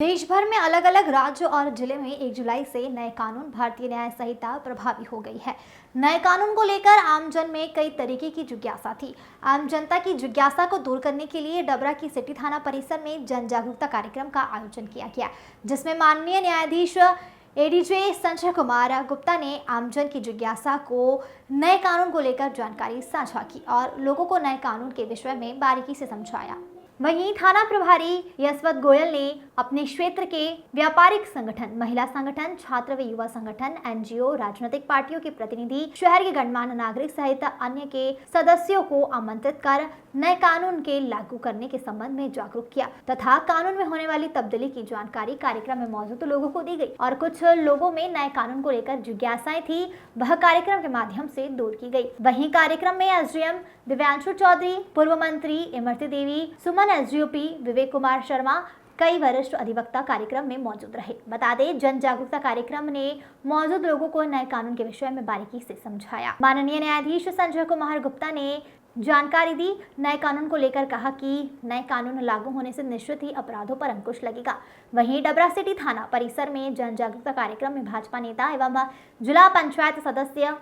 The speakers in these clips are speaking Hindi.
देश भर में अलग अलग राज्य और जिले में 1 जुलाई से नए कानून भारतीय न्याय संहिता प्रभावी हो गई है। नए कानून को लेकर आमजन में कई तरीके की जिज्ञासा थी। आम जनता की जिज्ञासा को दूर करने के लिए डबरा की सिटी थाना परिसर में जन जागरूकता कार्यक्रम का आयोजन किया गया, जिसमें माननीय न्यायाधीश एडीजे संजय कुमार गुप्ता ने आमजन की जिज्ञासा को नए कानून को लेकर जानकारी साझा की और लोगों को नए कानून के विषय में बारीकी से समझाया। वहीं थाना प्रभारी यशवंत गोयल ने अपने क्षेत्र के व्यापारिक संगठन, महिला संगठन, छात्र व युवा संगठन, एनजीओ, राजनीतिक पार्टियों के प्रतिनिधि, शहर के गणमान्य नागरिक सहित अन्य के सदस्यों को आमंत्रित कर नए कानून के लागू करने के संबंध में जागरूक किया तथा कानून में होने वाली तब्दीली की जानकारी कार्यक्रम में मौजूद लोगों को दी गई और कुछ लोगों में नए कानून को लेकर जिज्ञासाएं थी, वह कार्यक्रम के माध्यम से दूर की गई। वहीं कार्यक्रम में एसडीएम दिव्यांशु चौधरी, पूर्व मंत्री इमरती देवी, सुमन एसडीओपी विवेक कुमार शर्मा, कई वरिष्ठ अधिवक्ता कार्यक्रम में मौजूद रहे। बता दें, जन जागरूकता कार्यक्रम ने मौजूद लोगों को नए कानून के विषय में बारीकी से समझाया। माननीय न्यायाधीश संजय कुमार गुप्ता ने जानकारी दी। नए कानून को लेकर कहा कि नए कानून लागू होने से निश्चित ही अपराधों पर अंकुश लगेगा। वहीं डबरा सिटी थाना परिसर में जन जागरूकता कार्यक्रम में भाजपा नेता एवं जिला पंचायत सदस्य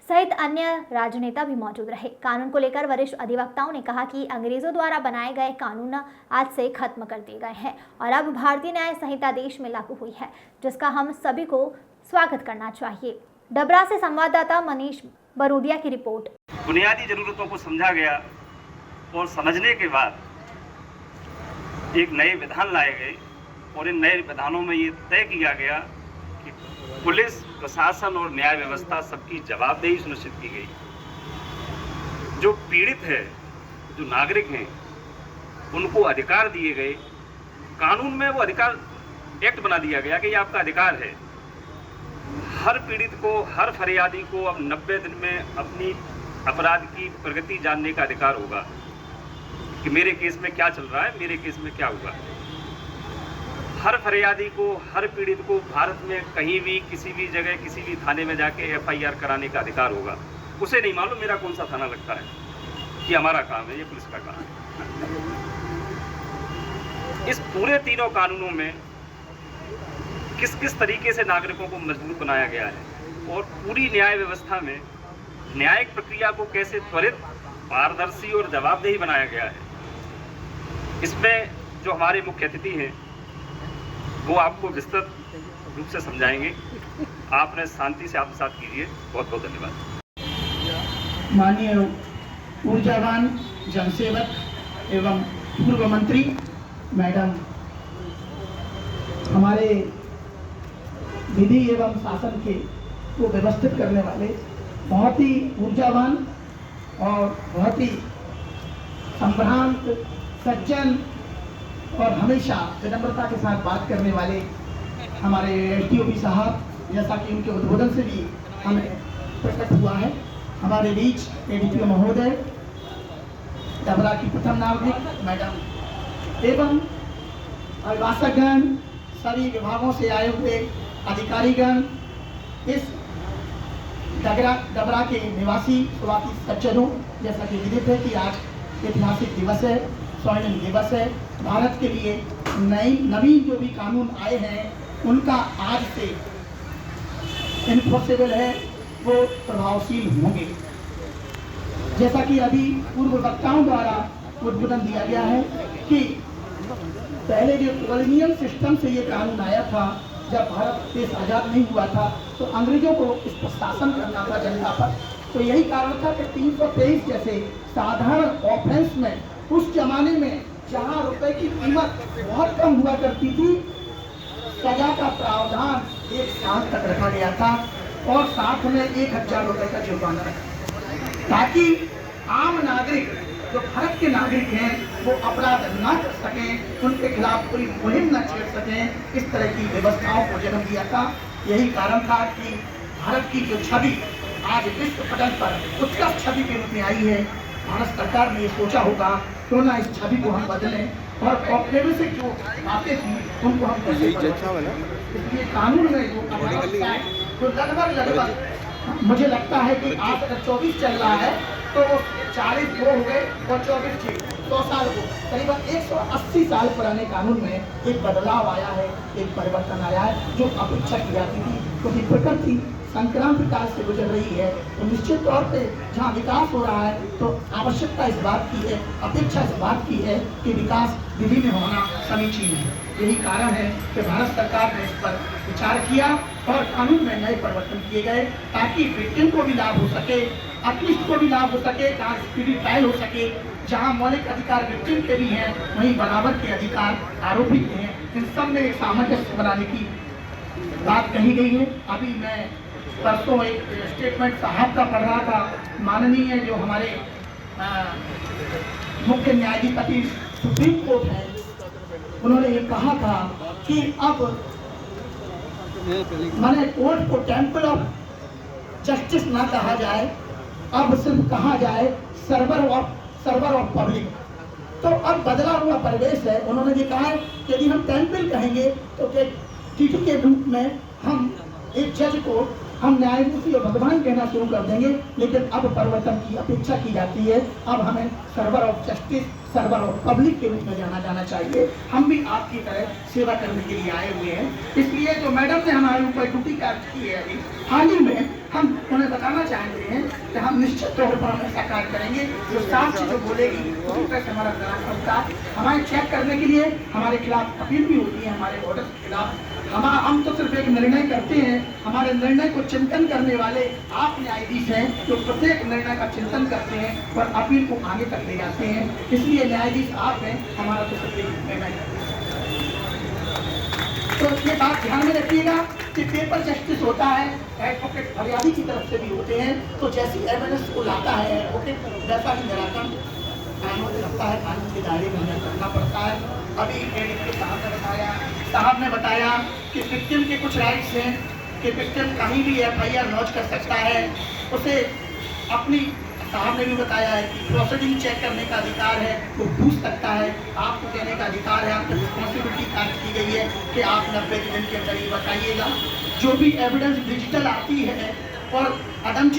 सहित अन्य राजनेता भी मौजूद रहे। कानून को लेकर वरिष्ठ अधिवक्ताओं ने कहा कि अंग्रेजों द्वारा बनाए गए कानून आज से खत्म कर दिए गए हैं और अब भारतीय न्याय संहिता देश में लागू हुई है, जिसका हम सभी को स्वागत करना चाहिए। डबरा से संवाददाता मनीष बरूदिया की रिपोर्ट। बुनियादी जरूरतों को समझा गया और समझने के बाद एक नए विधान लाए गए और इन नए विधानों में ये तय किया गया कि पुलिस, प्रशासन और न्याय व्यवस्था सबकी जवाबदेही सुनिश्चित की गई। जो पीड़ित है, जो नागरिक हैं, उनको अधिकार दिए गए। कानून में वो अधिकार एक्ट बना दिया गया कि ये आपका अधिकार है। हर पीड़ित को, हर फरियादी को अब 90 दिन में अपनी अपराध की प्रगति जानने का अधिकार होगा कि मेरे केस में क्या चल रहा है, मेरे केस में क्या हुआ। हर फरियादी को, हर पीड़ित को भारत में कहीं भी, किसी भी जगह, किसी भी थाने में जाके एफआईआर कराने का अधिकार होगा। उसे नहीं मालूम मेरा कौन सा थाना लगता है, कि हमारा काम है, ये पुलिस का काम है। इस पूरे तीनों कानूनों में किस किस तरीके से नागरिकों को मजबूत बनाया गया है और पूरी न्याय व्यवस्था में न्यायिक प्रक्रिया को कैसे त्वरित, पारदर्शी और जवाबदेही बनाया गया है। इसमें जो हमारे मुख्य अतिथि हैं वो आपको विस्तृत रूप से समझाएंगे। आपने शांति से आत्मसात कीजिए। बहुत बहुत धन्यवाद। माननीय ऊर्जावान जनसेवक एवं पूर्व मंत्री मैडम, हमारे विधि एवं शासन के को व्यवस्थित करने वाले बहुत ही ऊर्जावान और बहुत ही संभ्रांत, सज्जन और हमेशा विनम्रता के साथ बात करने वाले हमारे एसडीओपी साहब, जैसा कि उनके उद्बोधन से भी हमें प्रकट हुआ है, हमारे बीच एडीपी महोदय, डबरा की प्रथम नागरिक मैडम एवं अभिभाषकगण, सभी विभागों से आए हुए अधिकारीगण, इस डबरा के निवासी शुरुआती सज्जनों, जैसा कि विदित है कि आज ऐतिहासिक दिवस है, स्वर्णिम दिवस है। भारत के लिए नवीन जो भी कानून आए हैं उनका आज से इन्फोर्सेबल है, वो प्रभावशील होंगे। जैसा कि अभी पूर्व वक्ताओं द्वारा उद्बोधन दिया गया है कि पहले जो कॉलोनियल सिस्टम से ये कानून आया था, जब भारत देश आज़ाद नहीं हुआ था, तो अंग्रेजों को इस पर शासन करना था जनता पर। तो यही कारण था कि 323 जैसे साधारण ऑफेंस में उस जमाने में जहाँ रुपए की कीमत बहुत कम हुआ करती थी, सजा का प्रावधान 1 साल तक रखा गया था और साथ में 1000 रुपए का जुर्माना रखा, ताकि आम नागरिक, जो भारत के नागरिक हैं, वो अपराध न कर सकें, उनके खिलाफ पूरी मुहिम न छेड़ सकें। इस तरह की व्यवस्थाओं को जन्म दिया था। यही कारण था कि भारत की जो छवि आज विश्व पटल पर उत्कृष्ट छवि के रूप में आई है। भारत सरकार ने ये सोचा होगा क्यों ना इस छवि को हम बदलें और ऑपरेटिव से जो बातें थी उनको हम कैसे बदलें। इसलिए कानून में जो लगभग मुझे लगता है कि आज अगर 24 चल रहा है तो 40 2 हो गए और 24 ठीक। 100 साल को करीबन 180 साल पुराने कानून में एक बदलाव आया है, एक परिवर्तन आया है जो अपेक्षा की जाती थी, क्योंकि प्रकृति संक्रांति काल से गुजर रही है। तो निश्चित तौर पे जहाँ विकास हो रहा है तो आवश्यकता इस बात की है, अपेक्षा इस बात की है कि विकास दिल्ली में होना समीचीन है। यही कारण है कि भारत सरकार ने इस पर विचार किया और कानून में नए परिवर्तन किए गए ताकि विक्टिम को भी लाभ हो सके, अक्यूज्ड को भी लाभ हो सके, जहाँ स्पीडी ट्रायल हो सके, जहाँ मौलिक अधिकार विक्टिम के भी हैं वहीं बराबर के अधिकार आरोपी के हैं। इन सब में एक सामंजस्य बनाने की बात कही गई है। अभी मैं परसों एक स्टेटमेंट साहब का पढ़ रहा था, माननीय जो हमारे मुख्य न्यायाधिपति सुप्रीम कोर्ट है, उन्होंने ये कहा था कि अब मैंने कोर्ट को टेम्पल ऑफ जस्टिस ना कहा जाए, अब सिर्फ कहा जाए सर्वर ऑफ पब्लिक। तो अब बदला हुआ परिवेश है। उन्होंने ये कहा है कि यदि हम टेम्पल कहेंगे तो टीटी के रूप में हम एक जज को हम न्यायमूर्ति और भगवान कहना शुरू कर देंगे, लेकिन अब परिवर्तन की अपेक्षा की जाती है। अब हमें server of justice, server of public के रूप में जाना चाहिए। हम भी आपकी तरह सेवा करने के लिए आए हुए हैं। इसलिए जो मैडम ने हमारे ऊपर ड्यूटी कार्य की है अभी हाल ही में, हम उन्हें बताना चाहते हैं कि हम निश्चित तौर पर हम ऐसा कार्य करेंगे जो साक्ष्य जो बोलेगी उसी तरह से हमारा करता हमारे चेक करने के लिए हमारे खिलाफ अपील भी होती है, हमारे ऑर्डर के खिलाफ। हम तो सिर्फ एक निर्णय करते हैं, हमारे निर्णय को चिंतन करने वाले आप न्यायाधीश हैं जो प्रत्येक निर्णय का चिंतन करते हैं और अपील को आगे तक ले जाते हैं। इसलिए न्यायाधीश आप हैं, हमारा तो सिर्फ एक निर्णय है। तो ये बात ध्यान में रखिएगा कि पेपर जस्टिस होता है, एडवोकेट फरियादी की तरफ से भी होते हैं। तो जैसी एविडेंस को लाता है एडवोकेट, वैसा ही निराकरण कानून रखता है, कानून के दायरे में हमें करना पड़ता है। अभी साहब ने बताया कि विक्टिम के कुछ राइट्स हैं कि विक्टिम कहीं भी FIR लॉन्च कर सकता है, उसे अपनी, साहब ने भी बताया है कि प्रोसीडिंग चेक करने का अधिकार है, वो पूछ सकता है, आपको कहने का अधिकार है, आपकी रिस्पॉन्सिबिलिटी कार्य की गई है कि आप 90 दिन के अंदर ही बताइएगा। जो भी एविडेंस डिजिटल आती है और अदम